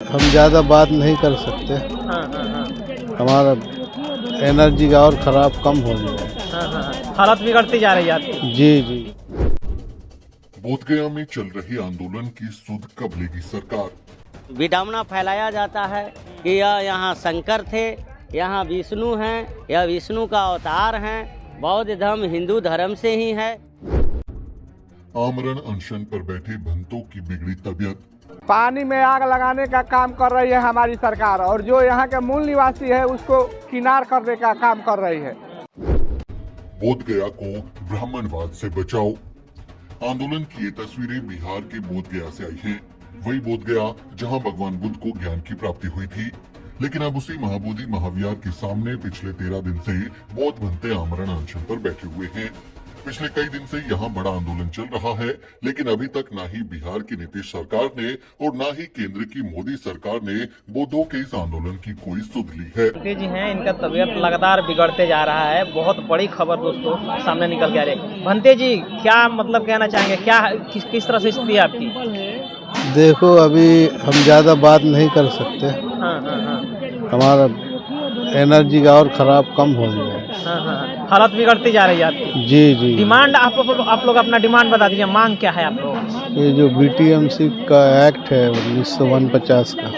हम ज़्यादा बात नहीं कर सकते। हमारा एनर्जी का और ख़राब कम हो जाए। हालत बिगड़ती जा रही है आपकी। जी जी। बोधगया में चल रही आंदोलन की सुध कब लेगी सरकार? विडंबना फैलाया जाता है कि यह यहाँ शंकर थे, यहाँ विष्णु हैं, यह विष्णु का अवतार हैं, बौद्ध धर्म हिंदू धर्म से ही है। आमरण अनशन पर बैठे भंतों की बिगड़ी तबीयत। पानी में आग लगाने का काम कर रही है हमारी सरकार, और जो यहाँ के मूल निवासी है उसको किनार करने का काम कर रही है। बोधगया को ब्राह्मणवाद से बचाओ। आंदोलन की ये तस्वीरें बिहार के बोधगया से आई हैं। वही बोधगया जहां भगवान बुद्ध को ज्ञान की प्राप्ति हुई थी, लेकिन अब उसी महाबोधि महाविहार के सामने पिछले 13 दिन से बौद्ध भंते आमरण अनशन पर बैठे हुए हैं। पिछले कई दिन से यहाँ बड़ा आंदोलन चल रहा है, लेकिन अभी तक ना ही बिहार की नीतीश सरकार ने और ना ही केंद्र की मोदी सरकार ने बौद्धों के इस आंदोलन की कोई सुध ली है। भंते जी हैं, इनका तबीयत लगातार बिगड़ते जा रहा है। बहुत बड़ी खबर दोस्तों सामने निकल के आ रही है। भंते जी क्या मतलब कहना चाहेंगे, क्या किस तरह से स्थिति है आपकी? देखो, अभी हम ज़्यादा बात नहीं कर सकते। हमारा एनर्जी का और ख़राब कम हो जाए। हालत बिगड़ती जा रही है आपकी। जी जी। डिमांड आप लोग अपना डिमांड बता दीजिए, मांग क्या है आप लोग? ये जो BTMC का एक्ट है 1949 का,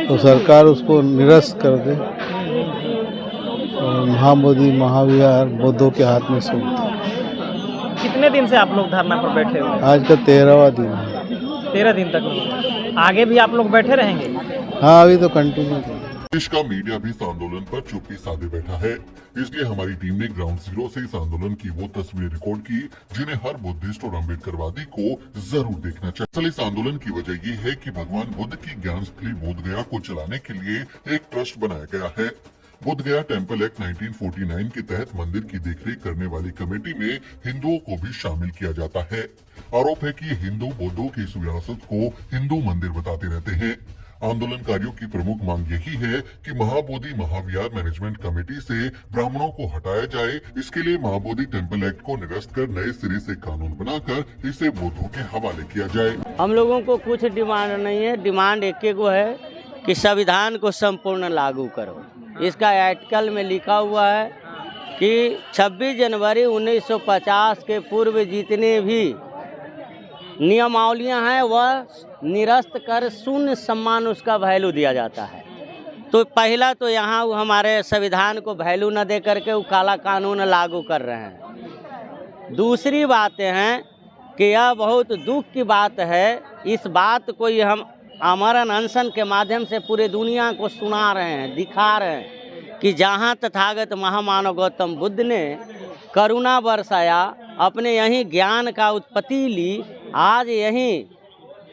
तो सरकार उसको निरस्त कर दे और महाबोधि महाविहार बौद्धों के हाथ में सौंप दे। कितने दिन से आप लोग धरना पर बैठे हुए? आज का 13वां दिन है। 13 दिन तक आगे भी आप लोग बैठे रहेंगे? हाँ, अभी तो कंटिन्यू करें। देश का मीडिया भी इस आंदोलन पर चुप्पी साधे बैठा है, इसलिए हमारी टीम ने ग्राउंड जीरो से इस आंदोलन की वो तस्वीरें रिकॉर्ड की जिन्हें हर बुद्धिस्ट और अम्बेडकरवादी को जरूर देखना चाहिए। असल इस आंदोलन की वजह ये है कि भगवान बुद्ध की ज्ञान स्थली बोधगया को चलाने के लिए एक ट्रस्ट बनाया गया है। बोधगया टेम्पल एक्ट 1949 के तहत मंदिर की देखरेख करने वाली कमेटी में हिंदुओं को भी शामिल किया जाता है। आरोप है कि हिंदू बौद्धों की इस विरासत को हिंदू मंदिर बताते रहते हैं। आंदोलनकारियों की प्रमुख मांग यही है कि महाबोधि महाविहार मैनेजमेंट कमेटी से ब्राह्मणों को हटाया जाए। इसके लिए महाबोधि टेम्पल एक्ट को निरस्त कर नए सिरे से कानून बनाकर इसे बौद्धों के हवाले किया जाए। हम लोगों को कुछ डिमांड नहीं है, डिमांड एक ही है कि संविधान को संपूर्ण लागू करो। इसका आर्टिकल में लिखा हुआ है कि 26 जनवरी 1950 के पूर्व जितने भी नियमावलियां हैं वह निरस्त कर शून्य सम्मान उसका वैल्यू दिया जाता है। तो पहला तो यहाँ वो हमारे संविधान को वैल्यू न दे करके वो काला कानून लागू कर रहे हैं। दूसरी बातें हैं कि यह बहुत दुख की बात है। इस बात को ही हम आमरण अनशन के माध्यम से पूरे दुनिया को सुना रहे हैं, दिखा रहे हैं कि जहाँ तथागत महामानव गौतम बुद्ध ने करुणा बरसाया, अपने यहीं ज्ञान का उत्पत्ति ली, आज यहीं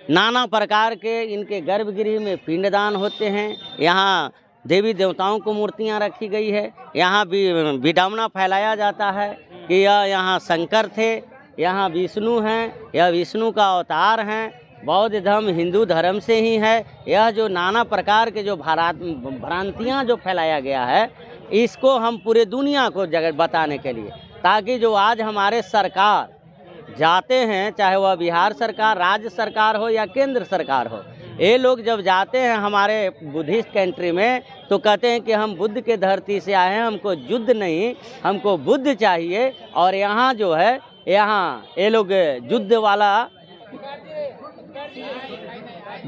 नाना प्रकार के इनके गर्भगृह में पिंडदान होते हैं। यहाँ देवी देवताओं को मूर्तियाँ रखी गई है। यहाँ भी विडंबना फैलाया जाता है कि यह यहाँ शंकर थे, यहाँ विष्णु हैं, यह विष्णु का अवतार हैं, बौद्ध धर्म हिंदू धर्म से ही है। यह जो नाना प्रकार के जो भ्रांतियाँ जो फैलाया गया है, इसको हम पूरे दुनिया को जगह बताने के लिए, ताकि जो आज हमारे सरकार जाते हैं, चाहे वह बिहार सरकार, राज्य सरकार हो या केंद्र सरकार हो, ये लोग जब जाते हैं हमारे बुद्धिस्ट कंट्री में तो कहते हैं कि हम बुद्ध के धरती से आए हैं, हमको युद्ध नहीं, हमको बुद्ध चाहिए। और यहाँ जो है, यहाँ ये लोग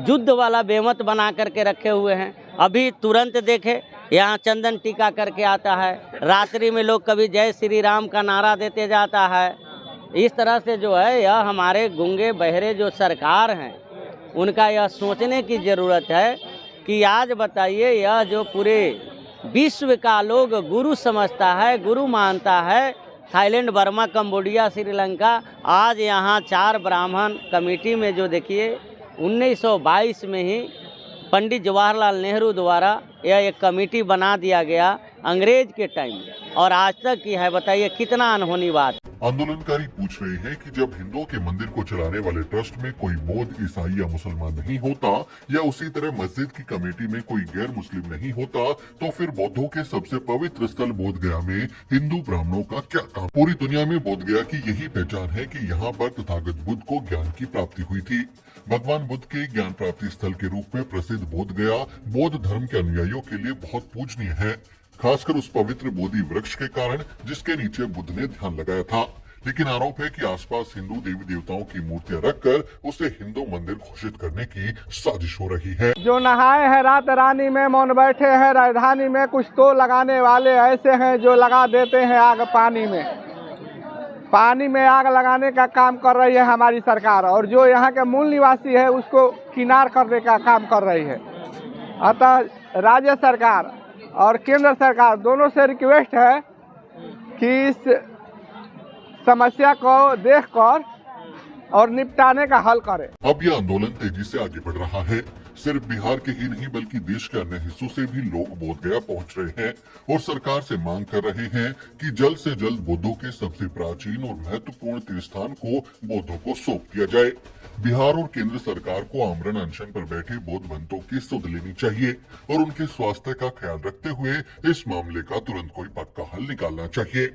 युद्ध वाला बेमत बना करके रखे हुए हैं। अभी तुरंत देखे यहाँ चंदन टीका करके आता है, रात्रि में लोग कभी जय श्री राम का नारा देते जाता है। इस तरह से जो है यह हमारे गूंगे बहरे जो सरकार हैं उनका यह सोचने की ज़रूरत है कि आज बताइए, यह जो पूरे विश्व का लोग गुरु समझता है, गुरु मानता है, थाईलैंड, बर्मा, कंबोडिया, श्रीलंका, आज यहाँ 4 ब्राह्मण कमेटी में जो देखिए 1922 में ही पंडित जवाहरलाल नेहरू द्वारा यह एक कमेटी बना दिया गया अंग्रेज के टाइम में, और आज तक की है। बताइए कितना अनहोनी बात। आंदोलनकारी पूछ रहे हैं कि जब हिंदुओं के मंदिर को चलाने वाले ट्रस्ट में कोई बौद्ध, ईसाई या मुसलमान नहीं होता या उसी तरह मस्जिद की कमेटी में कोई गैर मुस्लिम नहीं होता, तो फिर बौद्धों के सबसे पवित्र स्थल बोध गया में हिंदू ब्राह्मणों का क्या काम? पूरी दुनिया में बोध गया की यही पहचान है कि यहाँ पर तथागत बुद्ध को ज्ञान की प्राप्ति हुई थी। भगवान बुद्ध के ज्ञान प्राप्ति स्थल के रूप में प्रसिद्ध बोध गया बौद्ध धर्म के अनुयायियों के लिए बहुत पूजनीय है, खासकर उस पवित्र बोधि वृक्ष के कारण जिसके नीचे बुद्ध ने ध्यान लगाया था। लेकिन आरोप है कि आसपास हिंदू देवी देवताओं की मूर्तियां रखकर उसे हिंदू मंदिर घोषित करने की साजिश हो रही है। जो नहाए हैं रात रानी में, मौन बैठे हैं राजधानी में, कुछ तो लगाने वाले ऐसे हैं जो लगा देते हैं आग पानी में। पानी में आग लगाने का काम कर रही है हमारी सरकार, और जो यहाँ के मूल निवासी है उसको किनार करने का काम कर रही है। अतः राज्य सरकार और केंद्र सरकार दोनों से रिक्वेस्ट है कि इस समस्या को देखकर और निपटाने का हल करें। अब यह आंदोलन तेजी से आगे बढ़ रहा है। सिर्फ बिहार के ही नहीं बल्कि देश के अन्य हिस्सों से भी लोग बोध गया पहुंच रहे हैं और सरकार से मांग कर रहे हैं कि जल्द से जल्द बौद्धों के सबसे प्राचीन और महत्वपूर्ण तीर्थ स्थान को बौद्धों को सौंप दिया जाए। बिहार और केंद्र सरकार को आमरण अनशन पर बैठे बौद्ध भक्तों की सुध लेनी चाहिए और उनके स्वास्थ्य का ख्याल रखते हुए इस मामले का तुरंत कोई पक्का हल निकालना चाहिए।